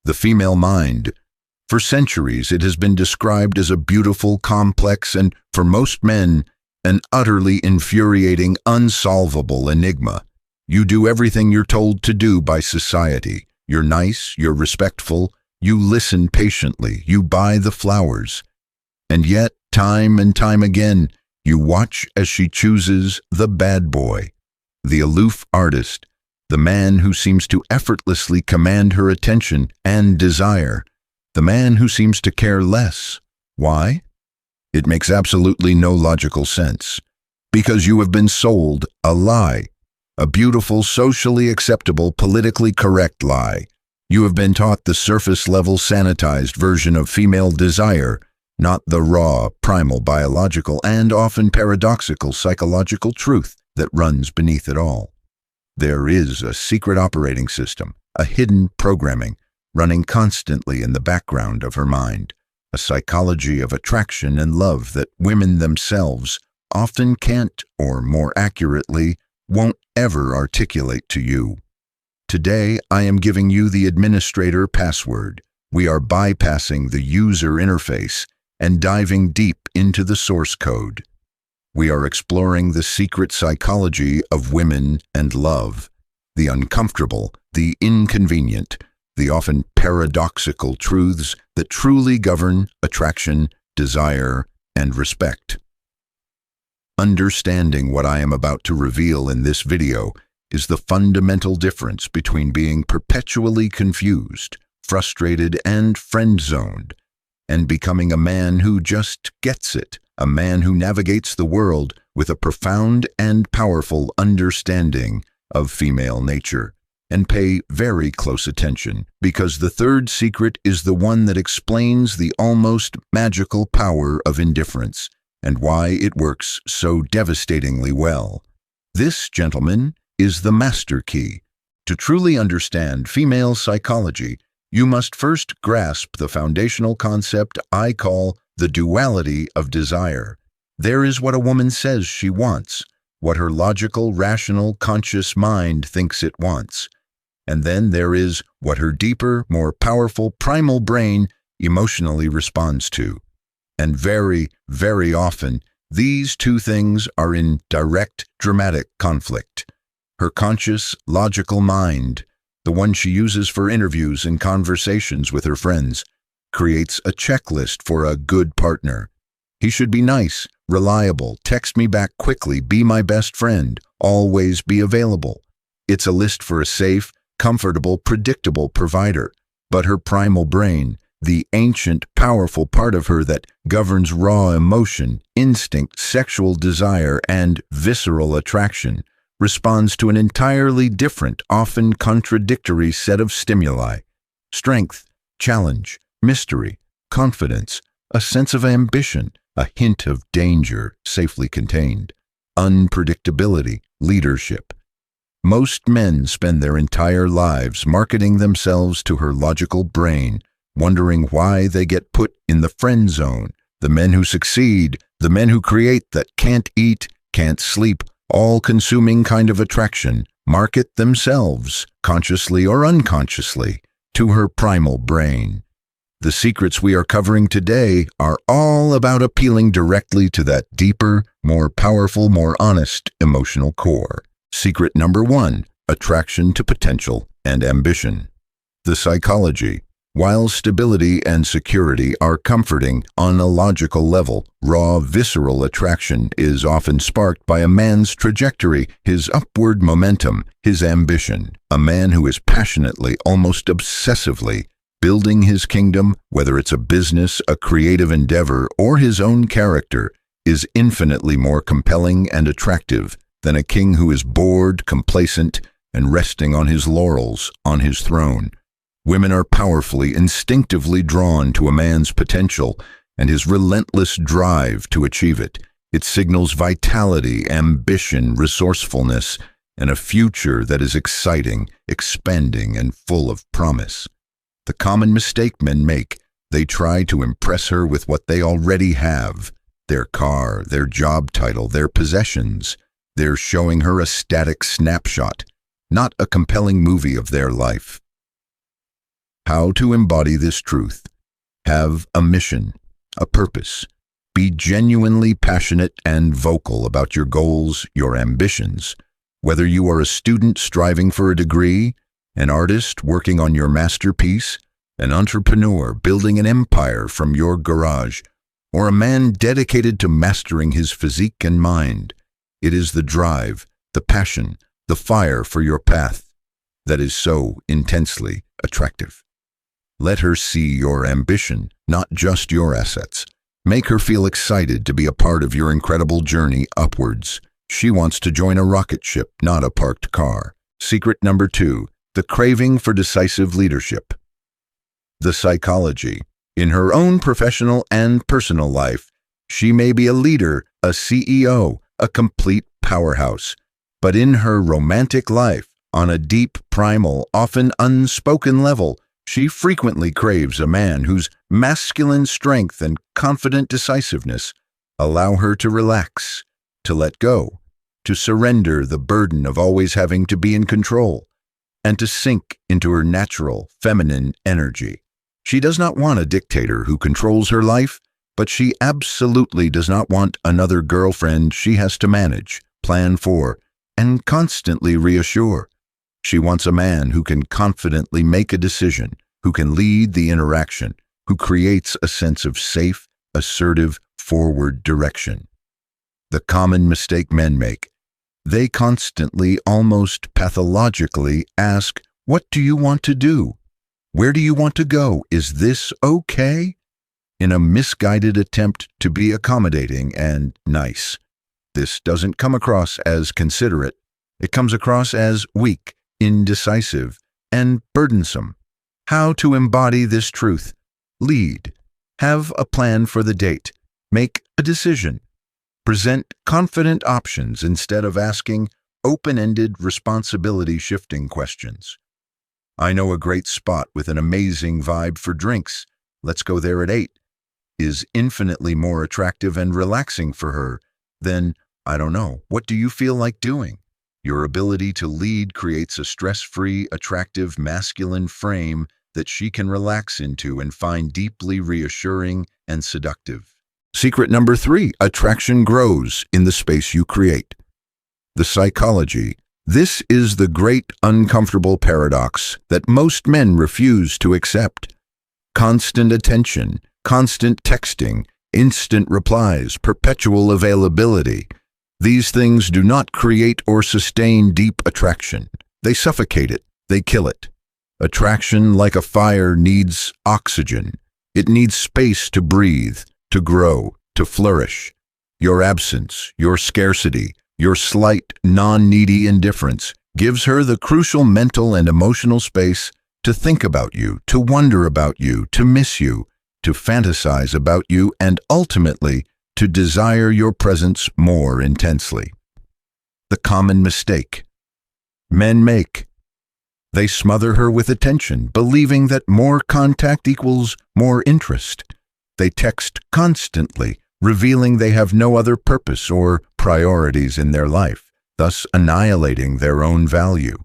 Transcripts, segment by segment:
The female mind. For centuries, it has been described as a beautiful, complex, and, for most men, an utterly infuriating, unsolvable enigma. You do everything you're told to do by society. You're nice, you're respectful, you listen patiently, you buy the flowers. And yet, time and time again, you watch as she chooses the bad boy, the aloof artist, the man who seems to effortlessly command her attention and desire, the man who seems to care less. Why? It makes absolutely no logical sense. Because you have been sold a lie, a beautiful, socially acceptable, politically correct lie. You have been taught the surface-level sanitized version of female desire, not the raw, primal, biological, and often paradoxical psychological truth that runs beneath it all. There is a secret operating system, a hidden programming, running constantly in the background of her mind, a psychology of attraction and love that women themselves often can't, or more accurately, won't ever articulate to you. Today, I am giving you the administrator password. We are bypassing the user interface and diving deep into the source code. We are exploring the secret psychology of women and love, the uncomfortable, the inconvenient, the often paradoxical truths that truly govern attraction, desire, and respect. Understanding what I am about to reveal in this video is the fundamental difference between being perpetually confused, frustrated, and friend-zoned, and becoming a man who just gets it, a man who navigates the world with a profound and powerful understanding of female nature. And pay very close attention, because the third secret is the one that explains the almost magical power of indifference and why it works so devastatingly well. This, gentlemen, is the master key. To truly understand female psychology, you must first grasp the foundational concept I call the duality of desire. There is what a woman says she wants, what her logical, rational, conscious mind thinks it wants. And then there is what her deeper, more powerful, primal brain emotionally responds to. And very, very often, these two things are in direct, dramatic conflict. Her conscious, logical mind, the one she uses for interviews and conversations with her friends, creates a checklist for a good partner. He should be nice, reliable, text me back quickly, be my best friend, always be available. It's a list for a safe, comfortable, predictable provider. But her primal brain, the ancient, powerful part of her that governs raw emotion, instinct, sexual desire, and visceral attraction, responds to an entirely different, often contradictory set of stimuli. Strength, challenge, mystery, confidence, a sense of ambition, a hint of danger safely contained, unpredictability, leadership. Most men spend their entire lives marketing themselves to her logical brain, wondering why they get put in the friend zone. The men who succeed, the men who create that can't eat, can't sleep, all-consuming kind of attraction, market themselves, consciously or unconsciously, to her primal brain. The secrets we are covering today are all about appealing directly to that deeper, more powerful, more honest emotional core. Secret number 1, attraction to potential and ambition. The psychology. While stability and security are comforting on a logical level, raw, visceral attraction is often sparked by a man's trajectory, his upward momentum, his ambition. A man who is passionately, almost obsessively, building his kingdom, whether it's a business, a creative endeavor, or his own character, is infinitely more compelling and attractive than a king who is bored, complacent, and resting on his laurels on his throne. Women are powerfully, instinctively drawn to a man's potential and his relentless drive to achieve it. It signals vitality, ambition, resourcefulness, and a future that is exciting, expanding, and full of promise. The common mistake men make, they try to impress her with what they already have: their car, their job title, their possessions. They're showing her a static snapshot, not a compelling movie of their life. How to embody this truth. Have a mission, a purpose. Be genuinely passionate and vocal about your goals, your ambitions. Whether you are a student striving for a degree, an artist working on your masterpiece, an entrepreneur building an empire from your garage, or a man dedicated to mastering his physique and mind, it is the drive, the passion, the fire for your path that is so intensely attractive. Let her see your ambition, not just your assets. Make her feel excited to be a part of your incredible journey upwards. She wants to join a rocket ship, not a parked car. Secret number 2, the craving for decisive leadership. The psychology. In her own professional and personal life, she may be a leader, a CEO, a complete powerhouse. But in her romantic life, on a deep, primal, often unspoken level, she frequently craves a man whose masculine strength and confident decisiveness allow her to relax, to let go, to surrender the burden of always having to be in control, and to sink into her natural, feminine energy. She does not want a dictator who controls her life, but she absolutely does not want another girlfriend she has to manage, plan for, and constantly reassure. She wants a man who can confidently make a decision, who can lead the interaction, who creates a sense of safe, assertive, forward direction. The common mistake men make. They constantly, almost pathologically, ask, "What do you want to do? Where do you want to go? Is this okay?" in a misguided attempt to be accommodating and nice. This doesn't come across as considerate. It comes across as weak, indecisive, and burdensome. How to embody this truth. Lead. Have a plan for the date. Make a decision. Present confident options instead of asking open-ended, responsibility-shifting questions. "I know a great spot with an amazing vibe for drinks. Let's go there at 8. Is infinitely more attractive and relaxing for her than, "I don't know, what do you feel like doing?" Your ability to lead creates a stress-free, attractive, masculine frame that she can relax into and find deeply reassuring and seductive. Secret number 3, attraction grows in the space you create. The psychology. This is the great uncomfortable paradox that most men refuse to accept. Constant attention, constant texting, instant replies, perpetual availability. These things do not create or sustain deep attraction. They suffocate it. They kill it. Attraction, like a fire, needs oxygen. It needs space to breathe, to grow, to flourish. Your absence, your scarcity, your slight, non-needy indifference gives her the crucial mental and emotional space to think about you, to wonder about you, to miss you, to fantasize about you, and ultimately to desire your presence more intensely. The common mistake men make. They smother her with attention, believing that more contact equals more interest. They text constantly, revealing they have no other purpose or priorities in their life, thus annihilating their own value.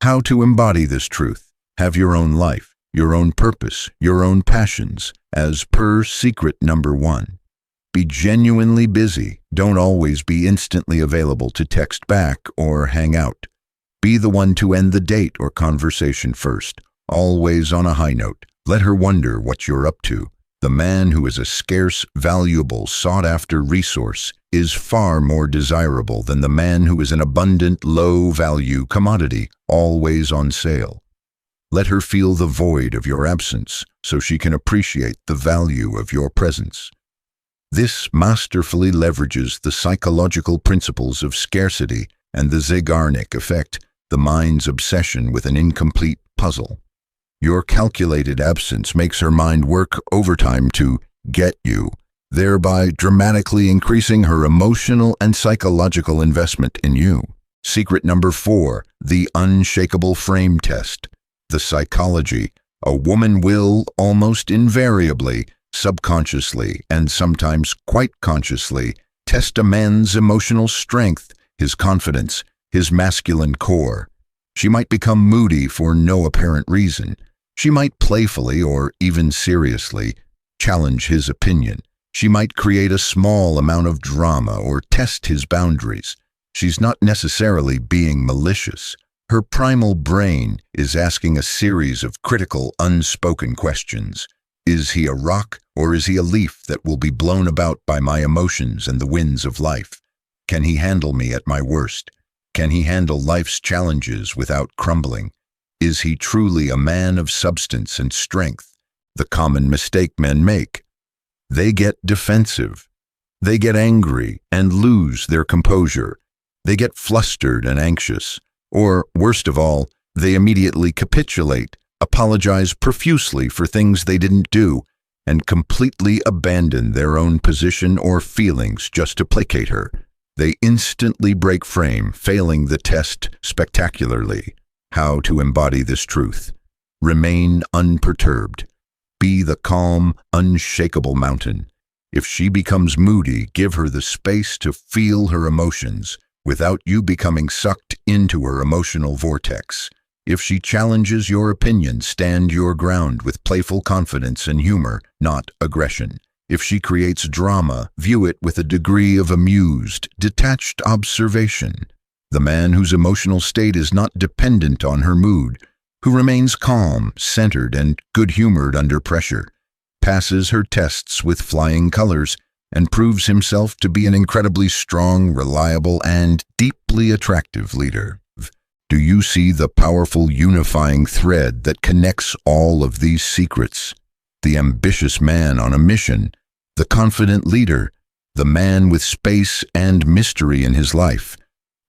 How to embody this truth. Have your own life, your own purpose, your own passions, as per secret number 1. Be genuinely busy. Don't always be instantly available to text back or hang out. Be the one to end the date or conversation first, always on a high note. Let her wonder what you're up to. The man who is a scarce, valuable, sought-after resource is far more desirable than the man who is an abundant, low-value commodity, always on sale. Let her feel the void of your absence so she can appreciate the value of your presence. This masterfully leverages the psychological principles of scarcity and the Zeigarnik effect, the mind's obsession with an incomplete puzzle. Your calculated absence makes her mind work overtime to get you, thereby dramatically increasing her emotional and psychological investment in you. Secret number 4, the Unshakeable frame test. The psychology. A woman will, almost invariably, subconsciously, and sometimes quite consciously, test a man's emotional strength, his confidence, his masculine core. She might become moody for no apparent reason. She might playfully or even seriously challenge his opinion. She might create a small amount of drama or test his boundaries. She's not necessarily being malicious. Her primal brain is asking a series of critical, unspoken questions. Is he a rock, or is he a leaf that will be blown about by my emotions and the winds of life? Can he handle me at my worst? Can he handle life's challenges without crumbling? Is he truly a man of substance and strength? The common mistake men make. They get defensive. They get angry and lose their composure. They get flustered and anxious. Or, worst of all, they immediately capitulate, apologize profusely for things they didn't do, and completely abandon their own position or feelings just to placate her. They instantly break frame, failing the test spectacularly. How to embody this truth? Remain unperturbed. Be the calm, unshakable mountain. If she becomes moody, give her the space to feel her emotions without you becoming sucked into her emotional vortex. If she challenges your opinion, stand your ground with playful confidence and humor, not aggression. If she creates drama, view it with a degree of amused, detached observation. The man whose emotional state is not dependent on her mood, who remains calm, centered, and good-humored under pressure, passes her tests with flying colors, and proves himself to be an incredibly strong, reliable, and deeply attractive leader. Do you see the powerful unifying thread that connects all of these secrets? The ambitious man on a mission, the confident leader, the man with space and mystery in his life,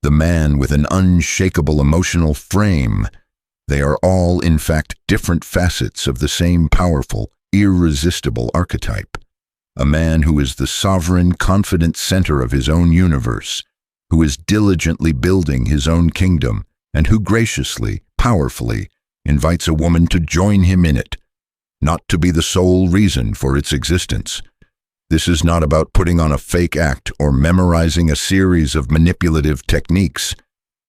the man with an unshakable emotional frame. They are all, in fact, different facets of the same powerful, irresistible archetype. A man who is the sovereign, confident center of his own universe, who is diligently building his own kingdom, and who graciously, powerfully, invites a woman to join him in it, not to be the sole reason for its existence. This is not about putting on a fake act or memorizing a series of manipulative techniques.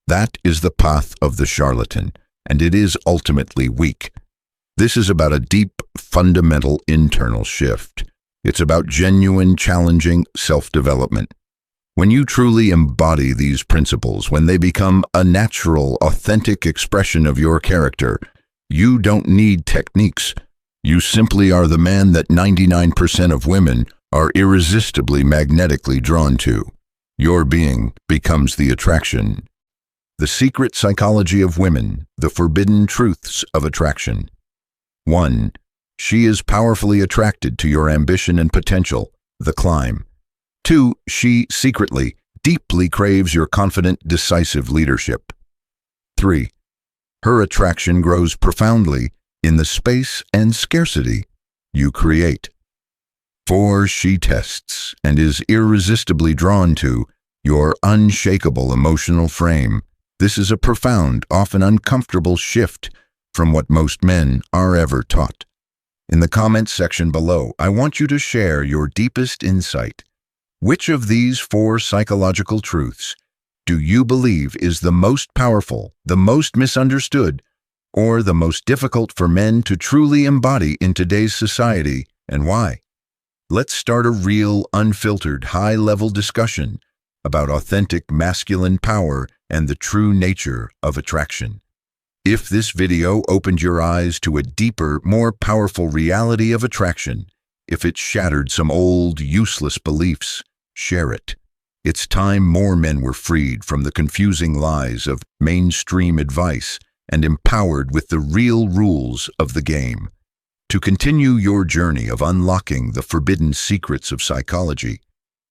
That is the path of the charlatan, and it is ultimately weak. This is about a deep, fundamental internal shift. It's about genuine, challenging self-development. When you truly embody these principles, when they become a natural, authentic expression of your character, you don't need techniques. You simply are the man that 99% of women are irresistibly magnetically drawn to. Your being becomes the attraction. The secret psychology of women, the forbidden truths of attraction. 1. She is powerfully attracted to your ambition and potential, the climb. 2. She secretly, deeply craves your confident, decisive leadership. 3. Her attraction grows profoundly in the space and scarcity you create. 4. She tests and is irresistibly drawn to your unshakable emotional frame. This is a profound, often uncomfortable shift from what most men are ever taught. In the comments section below, I want you to share your deepest insight. Which of these 4 psychological truths do you believe is the most powerful, the most misunderstood, or the most difficult for men to truly embody in today's society, and why? Let's start a real, unfiltered, high-level discussion about authentic masculine power and the true nature of attraction. If this video opened your eyes to a deeper, more powerful reality of attraction, if it shattered some old, useless beliefs, share it. It's time more men were freed from the confusing lies of mainstream advice and empowered with the real rules of the game. To continue your journey of unlocking the forbidden secrets of psychology,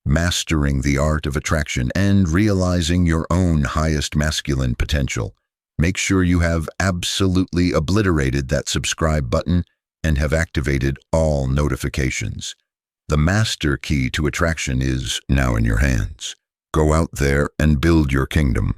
mastering the art of attraction, and realizing your own highest masculine potential, make sure you have absolutely obliterated that subscribe button and have activated all notifications. The master key to attraction is now in your hands. Go out there and build your kingdom.